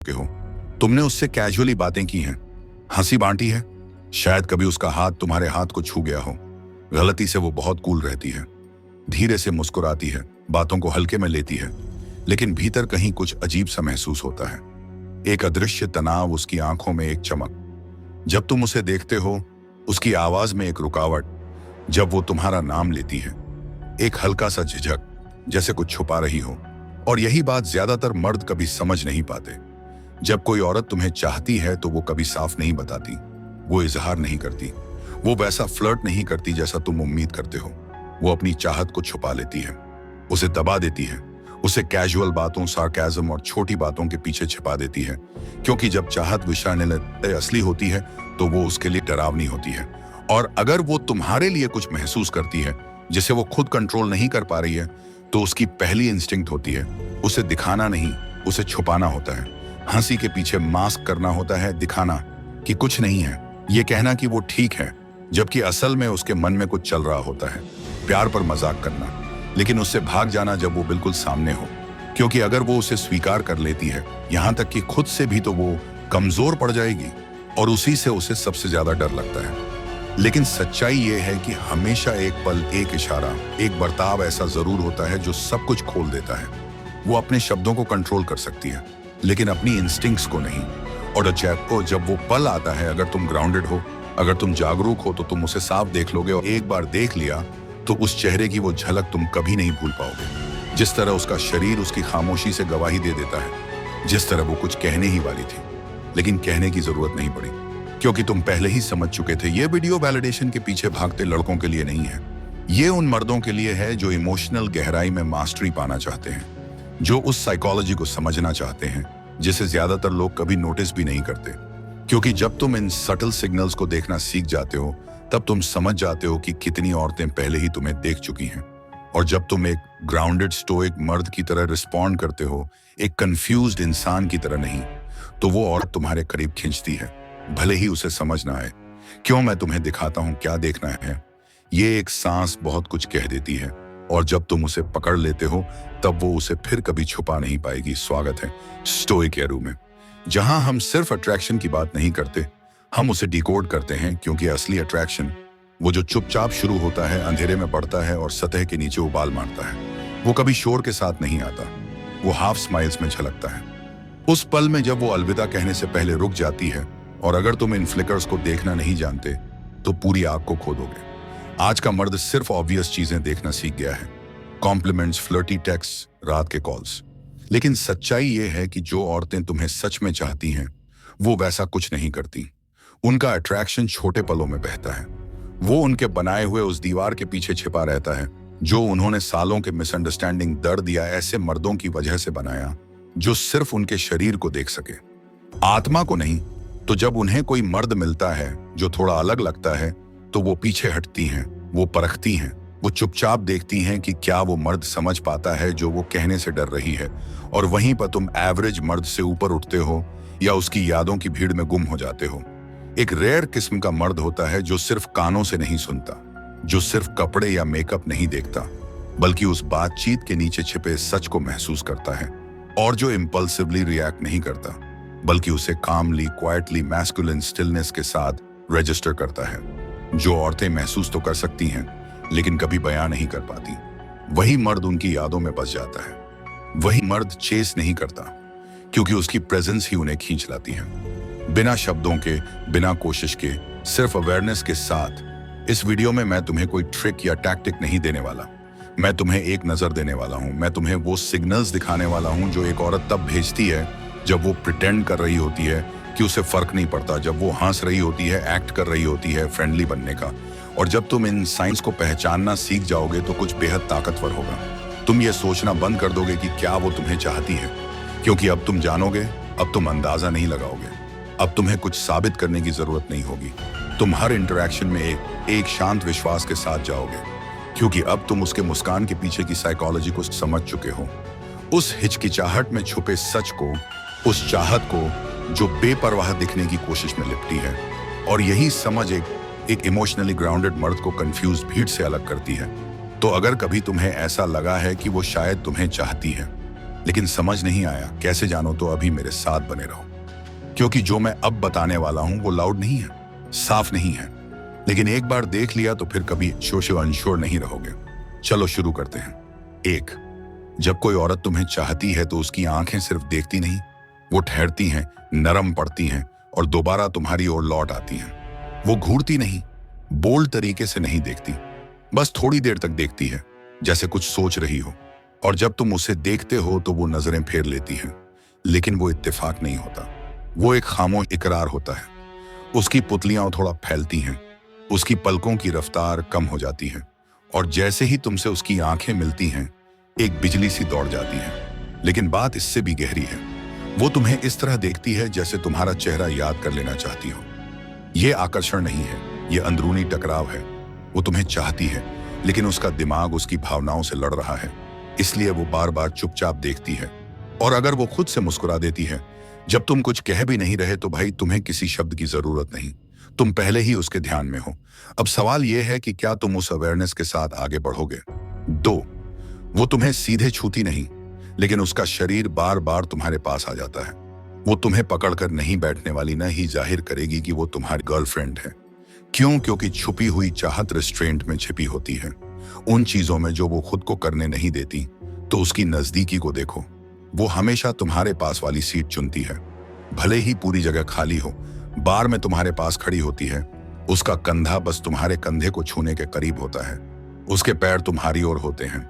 के हो। तुमने उससे कैजुअली बातें की हैं, हंसी बांटी है, शायद कभी उसका हाथ तुम्हारे हाथ को छू गया हो। गलती से वो बहुत कूल रहती है, धीरे से मुस्कुराती है, बातों को हल्के में लेती है, लेकिन भीतर कहीं कुछ अजीब सा महसूस होता है। एक अदृश्य तनाव, उसकी आंखों में एक चमक। जब तुम उसे देखते हो, उसकी आवाज में एक रुकावट। जब वो तुम्हारा नाम लेती है, एक हल्का सा झिझक, जैसे कुछ छुपा रही हो। और यही बात ज्यादातर मर्द कभी समझ नहीं पाते। जब कोई औरत तुम्हें चाहती है तो वो कभी साफ नहीं बताती, वो इजहार नहीं करती, वो वैसा फ्लर्ट नहीं करती जैसा तुम उम्मीद करते हो। वो अपनी चाहत को छुपा लेती है, उसे दबा देती है, उसे कैजुअल बातों, सार्केज्म और छोटी बातों के पीछे छिपा देती है, क्योंकि जब चाहत विषय असली होती है तो वो उसके लिए डरावनी होती है। और अगर वो तुम्हारे लिए कुछ महसूस करती है जिसे वो खुद कंट्रोल नहीं कर पा रही है, तो उसकी पहली इंस्टिंक्ट होती है उसे दिखाना नहीं, उसे छुपाना होता है। हंसी के पीछे मास्क करना होता है, दिखाना कि कुछ नहीं है, ये कहना कि वो ठीक है, जबकि असल में उसके मन में कुछ चल रहा होता है। प्यार पर मजाक करना, लेकिन उससे भाग जाना जब वो बिल्कुल सामने हो, क्योंकि अगर वो उसे स्वीकार कर लेती है, यहां तक कि खुद से भी, तो वो कमजोर पड़ जाएगी और उसी से उसे सबसे ज्यादा डर लगता है। लेकिन सच्चाई ये है कि हमेशा एक पल, एक इशारा, एक बर्ताव ऐसा जरूर होता है जो सब कुछ खोल देता है। वो अपने शब्दों को कंट्रोल कर सकती है, लेकिन अपनी इंस्टिंक्ट्स को नहीं। और जब वो पल आता है, अगर तुम ग्राउंडेड हो, अगर तुम जागरूक हो, तो तुम उसे साफ देख लोगे। और एक बार देख लिया तो उस चेहरे की वो झलक तुम कभी नहीं भूल पाओगे। जिस तरह उसका शरीर उसकी खामोशी से गवाही दे देता है, जिस तरह वो कुछ कहने ही वाली थी, लेकिन कहने की जरूरत नहीं पड़ी, क्योंकि तुम पहले ही समझ चुके थे। ये वीडियो वैलिडेशन के पीछे भागते लड़कों के लिए नहीं है, ये उन मर्दों के लिए है जो इमोशनल गहराई में मास्टरी पाना चाहते हैं, जो उस साइकोलॉजी को समझना चाहते हैं जिसे ज्यादातर लोग कभी नोटिस भी नहीं करते। क्योंकि जब तुम इन सटल सिग्नल्स को देखना सीख जाते हो, तब तुम समझ जाते हो कि कितनी औरतें पहले ही तुम्हें देख चुकी हैं। और जब तुम एक ग्राउंडेड स्टोइक मर्द की तरह रिस्पॉन्ड करते हो, एक कंफ्यूज्ड इंसान की तरह नहीं, तो वो औरत तुम्हारे करीब खींचती है, भले ही उसे समझ ना आए। क्यों, मैं तुम्हें दिखाता हूं क्या देखना है। ये एक सांस बहुत कुछ कह देती है, और जब तुम उसे पकड़ लेते हो, तब वो उसे फिर कभी छुपा नहीं पाएगी। स्वागत है स्टोइक एरू में, जहां हम सिर्फ अट्रैक्शन की बात नहीं करते, हम उसे डिकोड करते हैं। क्योंकि असली अट्रैक्शन वो जो चुपचाप शुरू होता है, अंधेरे में बढ़ता है और सतह के नीचे उबाल मारता है। वो कभी शोर के साथ नहीं आता, वो हाफ स्माइल्स में झलकता है। उस पल में जब वो अलविदा कहने से पहले रुक जाती है, और अगर तुम इन फ्लिकर्स को देखना नहीं जानते तो पूरी आग को खो दोगे। आज का मर्द सिर्फ ऑब्वियस चीजें देखना सीख गया है, कॉम्प्लीमेंट्स, फ्लर्टी टेक्स्ट, रात के कॉल्स। लेकिन सच्चाई ये है कि जो औरतें तुम्हें सच में चाहती हैं, वो वैसा कुछ नहीं करती। उनका अट्रैक्शन छोटे पलों में बहता है। वो उनके बनाए हुए उस दीवार के पीछे छिपा रहता है जो उन्होंने सालों के मिसअंडरस्टैंडिंग, दर्द या ऐसे मर्दों की वजह से बनाया जो सिर्फ उनके शरीर को देख सके, आत्मा को नहीं। तो जब उन्हें कोई मर्द मिलता है जो थोड़ा अलग लगता है, तो वो पीछे हटती हैं, वो परखती हैं, वो चुपचाप देखती हैं कि क्या वो मर्द समझ पाता है जो वो कहने से डर रही है। और वहीं पर तुम एवरेज मर्द से ऊपर उठते हो या उसकी यादों की भीड़ में गुम हो जाते हो। एक रेयर किस्म का मर्द होता है जो सिर्फ कानों से नहीं सुनता, जो सिर्फ कपड़े या मेकअप नहीं देखता, बल्कि उस बातचीत के नीचे छिपे सच को महसूस करता है। और जो इम्पल्सिवली रिएक्ट नहीं करता, बल्कि उसे कामली, क्वाइटली, मैस्कुलिन स्टिलनेस के साथ रजिस्टर करता है। जो औरतें महसूस तो कर सकती हैं, लेकिन कभी बयां नहीं कर पाती। वही मर्द उनकी यादों में बस जाता है। वही मर्द चेस नहीं करता, क्योंकि उसकी प्रेजेंस ही उन्हें खींच लाती है, बिना शब्दों के, बिना कोशिश के, सिर्फ अवेयरनेस के साथ। इस वीडियो में मैं तुम्हें कोई ट्रिक या टैक्टिक नहीं देने वाला, मैं तुम्हें एक नजर देने वाला हूं। मैं तुम्हें वो सिग्नल्स दिखाने वाला हूं जो एक औरत तब भेजती है जब वो प्रिटेंड कर रही होती है कि उसे फर्क नहीं पड़ता, जब वो हंस रही होती है, एक्ट कर रही होती है फ्रेंडली बनने का। और जब तुम इन साइंस को पहचानना सीख जाओगे तो कुछ बेहद ताकतवर होगा। तुम ये सोचना बंद कर दोगे कि क्या वो तुम्हें चाहती है, क्योंकि अब तुम जानोगे, अब तुम अंदाजा नहीं लगाओगे, अब तुम्हें कुछ साबित करने की जरूरत नहीं होगी। तुम हर इंटरेक्शन में एक शांत विश्वास के साथ जाओगे, क्योंकि अब तुम उसके मुस्कान के पीछे की साइकोलॉजी को समझ चुके हो, उस हिचकिचाहट में छुपे सच को, उस चाहत को जो बेपरवाह दिखने की कोशिश में लिपटी है। और यही समझ एक इमोशनली ग्राउंडेड मर्द को कंफ्यूज भीड़ से अलग करती है। तो अगर कभी तुम्हें ऐसा लगा है कि वो शायद तुम्हें चाहती है, लेकिन समझ नहीं आया कैसे जानो, तो अभी मेरे साथ बने रहो, क्योंकि जो मैं अब बताने वाला हूं वो लाउड नहीं है, साफ नहीं है, लेकिन एक बार देख लिया तो फिर कभी शोशो अनश्योर नहीं रहोगे। चलो शुरू करते हैं। 1, जब कोई औरत तुम्हें चाहती है तो उसकी आंखें सिर्फ देखती नहीं, वो ठहरती हैं, नरम पड़ती हैं और दोबारा तुम्हारी ओर लौट आती हैं। वो घूरती नहीं, बोल्ड तरीके से नहीं देखती, बस थोड़ी देर तक देखती है, जैसे कुछ सोच रही हो। और जब तुम उसे देखते हो तो वो नजरें फेर लेती हैं, लेकिन वो इत्तेफाक नहीं होता, वो एक खामोश इकरार होता है। उसकी पुतलियां थोड़ा फैलती हैं, उसकी पलकों की रफ्तार कम हो जाती है, और जैसे ही तुमसे उसकी आंखें मिलती हैं, एक बिजली सी दौड़ जाती है। लेकिन बात इससे भी गहरी है। वो तुम्हें इस तरह देखती है जैसे तुम्हारा चेहरा याद कर लेना चाहती हो। ये आकर्षण नहीं है, ये अंदरूनी टकराव है। वो तुम्हें चाहती है, लेकिन उसका दिमाग उसकी भावनाओं से लड़ रहा है, इसलिए वो बार बार चुपचाप देखती है। और अगर वो खुद से मुस्कुरा देती है जब तुम कुछ कह भी नहीं रहे, तो भाई तुम्हें किसी शब्द की जरूरत नहीं, तुम पहले ही उसके ध्यान में हो। अब सवाल यह है कि क्या तुम उस अवेयरनेस के साथ आगे बढ़ोगे। 2, वो तुम्हें सीधे छूती नहीं, लेकिन उसका शरीर बार बार तुम्हारे पास आ जाता है। वो तुम्हें पकड़कर नहीं बैठने वाली, न ही जाहिर करेगी कि वो तुम्हारी गर्लफ्रेंड है। क्यों? क्योंकि छुपी हुई चाहत रिस्ट्रेंट में छिपी होती है, उन चीजों में जो वो खुद को करने नहीं देती। तो उसकी नजदीकी को देखो, वो हमेशा तुम्हारे पास वाली सीट चुनती है, भले ही पूरी जगह खाली हो। बार में तुम्हारे पास खड़ी होती है, उसका कंधा बस तुम्हारे कंधे को छूने के करीब होता है, उसके पैर तुम्हारी ओर होते हैं।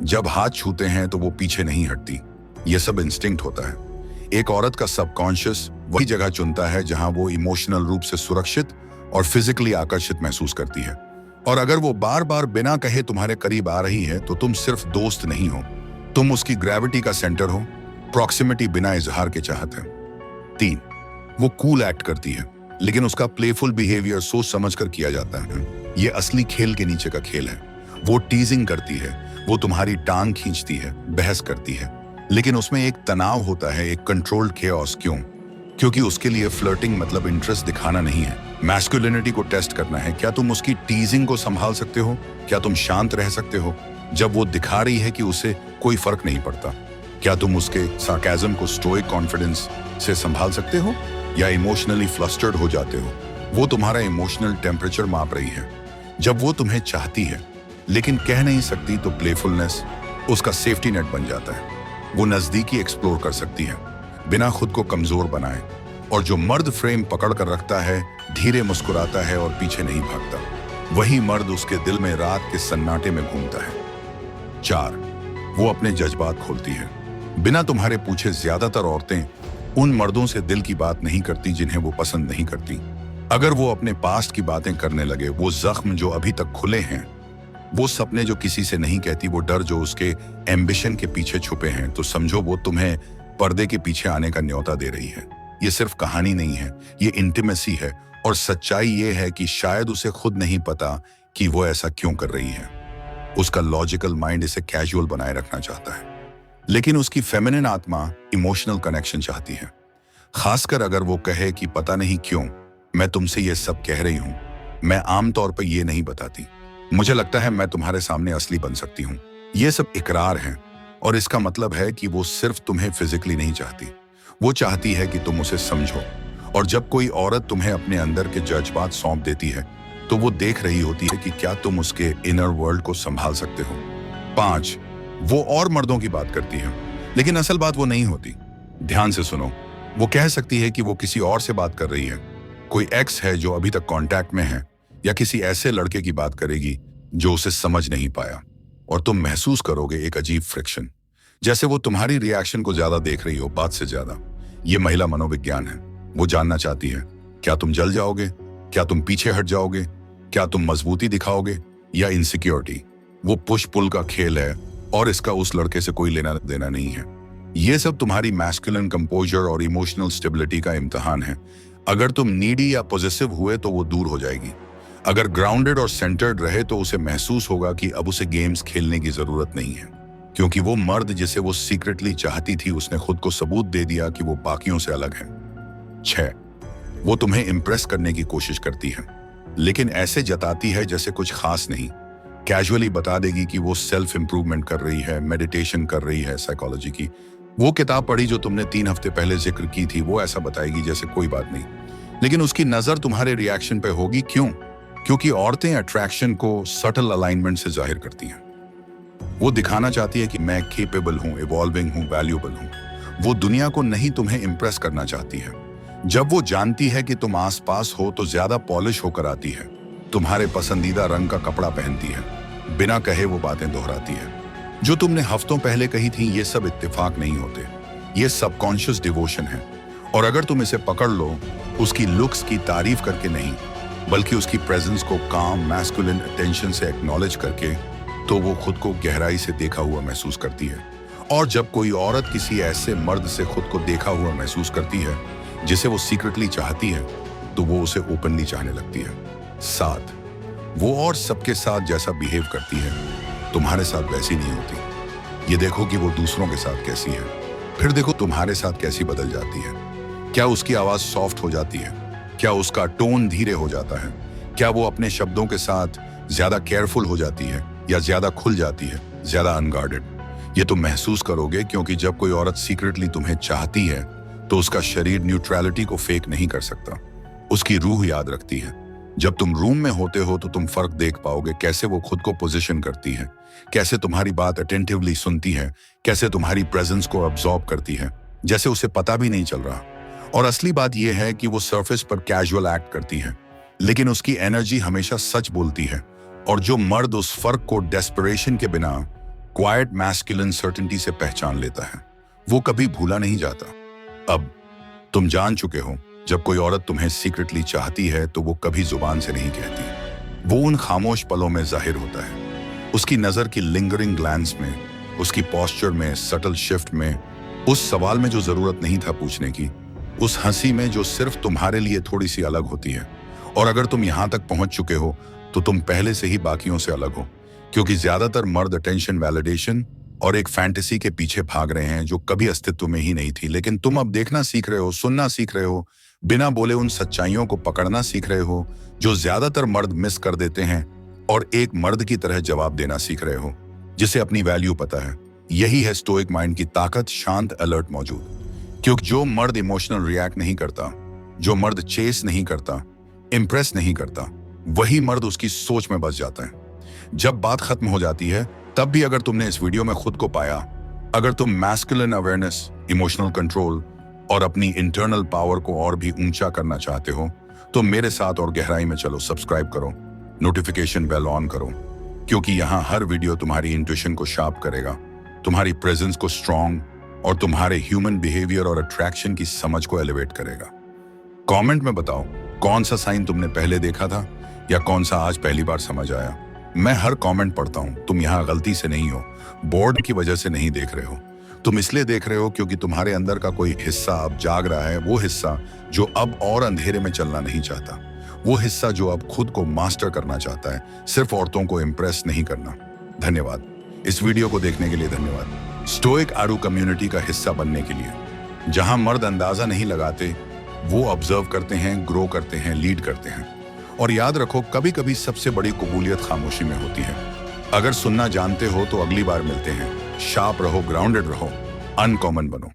जब हाथ छूते हैं तो वो पीछे नहीं हटती। ये सब इंस्टिंक्ट होता है। एक औरत का सबकॉन्शियस वही जगह चुनता है जहां वो इमोशनल रूप से सुरक्षित और फिजिकली आकर्षित महसूस करती है। और अगर वो बार बार बिना कहे तुम्हारे करीब आ रही है, तो तुम सिर्फ दोस्त नहीं हो, तुम उसकी ग्रेविटी का सेंटर हो। प्रॉक्सिमिटी बिना इजहार के चाहत है। 3, वो कूल एक्ट करती है, लेकिन उसका प्लेफुल बिहेवियर सोच समझ कर किया जाता है। ये असली खेल के नीचे का खेल है। वो टीजिंग करती है, वो तुम्हारी टांग खींचती है, बहस करती है, लेकिन उसमें एक तनाव होता है, एक कंट्रोल्ड केओस। क्यों? क्योंकि उसके लिए फ्लर्टिंग मतलब इंटरेस्ट दिखाना नहीं है, मैस्कुलिनिटी को टेस्ट करना है। क्या तुम उसकी टीजिंग को संभाल सकते हो? क्या तुम शांत रह सकते हो जब वो दिखा रही है कि उसे कोई फर्क नहीं पड़ता? क्या तुम उसके सार्केज्म को स्टोइक कॉन्फिडेंस से संभाल सकते हो, या इमोशनली फ्लस्टर्ड हो जाते हो? वो तुम्हारा इमोशनल टेम्परेचर माप रही है। जब वो तुम्हें चाहती है लेकिन कह नहीं सकती, तो प्लेफुलनेस उसका सेफ्टी नेट बन जाता है। वो नजदीकी एक्सप्लोर कर सकती है बिना खुद को कमजोर बनाए। और जो मर्द फ्रेम पकड़ कर रखता है, धीरे मुस्कुराता है और पीछे नहीं भागता, वही मर्द उसके दिल में रात के सन्नाटे में घूमता है। 4, वो अपने जज्बात खोलती है। बिना तुम्हारे पूछे ज्यादातर औरतें उन मर्दों से दिल की बात नहीं करती जिन्हें वो पसंद नहीं करती। अगर वो अपने पास्ट की बातें करने लगे, वो जख्म जो अभी तक खुले हैं, वो सपने जो किसी से नहीं कहती, वो डर जो उसके एम्बिशन के पीछे छुपे हैं, तो समझो वो तुम्हें पर्दे के पीछे आने का न्योता दे रही है। ये सिर्फ कहानी नहीं है, ये इंटीमेसी है। और सच्चाई ये है कि शायद उसे खुद नहीं पता कि वो ऐसा क्यों कर रही है। उसका लॉजिकल माइंड इसे कैजुअल बनाए रखना चाहता है, लेकिन उसकी फेमिनिन आत्मा इमोशनल कनेक्शन चाहती है। खासकर अगर वो कहे कि पता नहीं क्यों मैं तुमसे ये सब कह रही हूं, मैं आमतौर पर ये नहीं बताती, मुझे लगता है मैं तुम्हारे सामने असली बन सकती हूँ। ये सब इकरार हैं, और इसका मतलब है कि वो सिर्फ तुम्हें फिजिकली नहीं चाहती, वो चाहती है कि तुम उसे समझो। और जब कोई औरत तुम्हें अपने अंदर के जज्बात सौंप देती है, तो वो देख रही होती है कि क्या तुम उसके इनर वर्ल्ड को संभाल सकते हो। 5, वो और मर्दों की बात करती है, लेकिन असल बात वो नहीं होती। ध्यान से सुनो, वो कह सकती है कि वो किसी और से बात कर रही है, कोई एक्स है जो अभी तक कांटेक्ट में है, या किसी ऐसे लड़के की बात करेगी जो उसे समझ नहीं पाया। और तुम महसूस करोगे एक अजीब फ्रिक्शन, जैसे वो तुम्हारी रिएक्शन को ज्यादा देख रही हो बात से ज्यादा। ये महिला मनोविज्ञान है। वो जानना चाहती है, क्या तुम जल जाओगे, क्या तुम पीछे हट जाओगे, क्या तुम मजबूती दिखाओगे या इनसिक्योरिटी। वो पुश पुल का खेल है, और इसका उस लड़के से कोई लेना देना नहीं है। ये सब तुम्हारी मैस्कुलिन कंपोजर और इमोशनल स्टेबिलिटी का इम्तिहान है। अगर तुम नीडी या पॉजिटिव हुए तो वो दूर हो जाएगी। अगर ग्राउंडेड और सेंटर्ड रहे तो उसे महसूस होगा कि अब उसे गेम्स खेलने की जरूरत नहीं है, क्योंकि वो मर्द जिसे वो सीक्रेटली चाहती थी, उसने खुद को सबूत दे दिया कि वो बाकियों से अलग है। 6, वो तुम्हें इम्प्रेस करने की कोशिश करती है, लेकिन ऐसे जताती है जैसे कुछ खास नहीं, कैजुअली बता देगी कि वो सेल्फ इंप्रूवमेंट कर रही है, मेडिटेशन कर रही है साइकोलॉजी की। वो किताब पढ़ी जो तुमने 3 हफ्ते पहले जिक्र की थी, वो ऐसा बताएगी जैसे कोई बात नहीं। लेकिन उसकी नजर तुम्हारे रिएक्शन पे होगी। क्यों? क्योंकि औरतें अट्रैक्शन को सटल अलाइनमेंट से जाहिर करती हैं। वो दिखाना चाहती है कि मैं केपेबल हूं, इवॉल्विंग हूं, वैल्यूएबल हूं। वो दुनिया को नहीं, तुम्हें इंप्रेस करना चाहती है। जब वो जानती है कि तुम आसपास हो तो ज्यादा पॉलिश होकर आती है, तुम्हारे पसंदीदा रंग का कपड़ा पहनती है, बिना कहे वो बातें दोहराती है जो तुमने हफ्तों पहले कही थी। ये सब इत्तेफाक नहीं होते, ये सबकॉन्शियस डिवोशन है। और अगर तुम इसे पकड़ लो, उसकी लुक्स की तारीफ करके नहीं, बल्कि उसकी प्रेजेंस को काम मैस्कुलिन अटेंशन से एक्नॉलेज करके, तो वो खुद को गहराई से देखा हुआ महसूस करती है। और जब कोई औरत किसी ऐसे मर्द से खुद को देखा हुआ महसूस करती है जिसे वो सीक्रेटली चाहती है, तो वो उसे ओपनली चाहने लगती है। 7, वो और सबके साथ जैसा बिहेव करती है, तुम्हारे साथ वैसी नहीं होती। ये देखो कि वो दूसरों के साथ कैसी है, फिर देखो तुम्हारे साथ कैसी बदल जाती है। क्या उसकी आवाज सॉफ्ट हो जाती है? क्या उसका टोन धीरे हो जाता है? क्या वो अपने शब्दों के साथ ज्यादा केयरफुल हो जाती है, या ज्यादा खुल जाती है, ज्यादा अनगार्डेड? ये तुम महसूस करोगे, क्योंकि जब कोई औरत सीक्रेटली तुम्हें चाहती है तो उसका शरीर न्यूट्रलिटी को फेक नहीं कर सकता, उसकी रूह याद रखती है। जब तुम रूम में होते हो तो तुम फर्क देख पाओगे, कैसे वो खुद को पोजीशन करती है, कैसे तुम्हारी बात अटेंटिवली सुनती है, कैसे तुम्हारी प्रेजेंस को अब्सॉर्ब करती है जैसे उसे पता भी नहीं चल रहा। और असली बात यह है कि वो सरफेस पर कैजुअल एक्ट करती है, लेकिन उसकी एनर्जी हमेशा सच बोलती है। और जो मर्द उस फर्क को डेस्परेशन के बिना क्वाइट मैस्कुलिन सर्टेनिटी से पहचान लेता है, वो कभी भूला नहीं जाता। अब तुम जान चुके हो, जब कोई औरत तुम्हें सीक्रेटली चाहती है तो वो कभी जुबान से नहीं कहती। वो उन खामोश पलों में जाहिर होता है, उसकी नजर की लिंगरिंग ग्लैंस में, उसकी पोस्चर में, सटल शिफ्ट में, उस सवाल में जो जरूरत नहीं था पूछने की, उस हंसी में जो सिर्फ तुम्हारे लिए थोड़ी सी अलग होती है। और अगर तुम यहां तक पहुंच चुके हो तो तुम पहले से ही बाकियों से अलग हो, क्योंकि ज्यादातर मर्द अटेंशन, वैलिडेशन और एक फैंटेसी के पीछे भाग रहे हैं जो कभी अस्तित्व में ही नहीं थी। लेकिन तुम अब देखना सीख रहे हो, सुनना सीख रहे हो, बिना बोले उन सच्चाइयों को पकड़ना सीख रहे हो जो ज्यादातर मर्द मिस कर देते हैं, और एक मर्द की तरह जवाब देना सीख रहे हो जिसे अपनी वैल्यू पता है। यही है स्टोइक माइंड की ताकत, शांत, अलर्ट मौजूद। क्योंकि जो मर्द इमोशनल रिएक्ट नहीं करता, जो मर्द चेस नहीं करता, इंप्रेस नहीं करता, वही मर्द उसकी सोच में बस जाता है। जब बात खत्म हो जाती है, तब भी अगर तुमने इस वीडियो में खुद को पाया, अगर तुम मैस्कुलिन अवेयरनेस, इमोशनल कंट्रोल और अपनी इंटरनल पावर को और भी ऊंचा करना चाहते हो, तो मेरे साथ और गहराई में चलो। सब्सक्राइब करो, नोटिफिकेशन बेल ऑन करो, क्योंकि यहाँ हर वीडियो तुम्हारी इंट्यूशन को शार्प करेगा, तुम्हारी प्रेजेंस को स्ट्रॉन्ग और तुम्हारे ह्यूमन बिहेवियर और अट्रैक्शन की समझ को एलिवेट करेगा। कमेंट में बताओ कौन सा साइन तुमने पहले देखा था, या कौन सा आज पहली बार समझ आया। मैं हर कमेंट पढ़ता हूं। तुम यहाँ गलती से नहीं हो, बोर्ड की वजह से नहीं देख रहे हो। तुम इसलिए देख रहे हो क्योंकि तुम्हारे अंदर का कोई हिस्सा अब जाग रहा है, वो हिस्सा जो अब और अंधेरे में चलना नहीं चाहता, वो हिस्सा जो अब खुद को मास्टर करना चाहता है, सिर्फ औरतों को इम्प्रेस नहीं करना। धन्यवाद इस वीडियो को देखने के लिए। धन्यवाद स्टोइक आरू कम्युनिटी का हिस्सा बनने के लिए, जहां मर्द अंदाजा नहीं लगाते, वो ऑब्जर्व करते हैं, ग्रो करते हैं, लीड करते हैं। और याद रखो, कभी कभी सबसे बड़ी कबूलियत खामोशी में होती है। अगर सुनना जानते हो तो अगली बार मिलते हैं। शार्प रहो, ग्राउंडेड रहो, अनकॉमन बनो।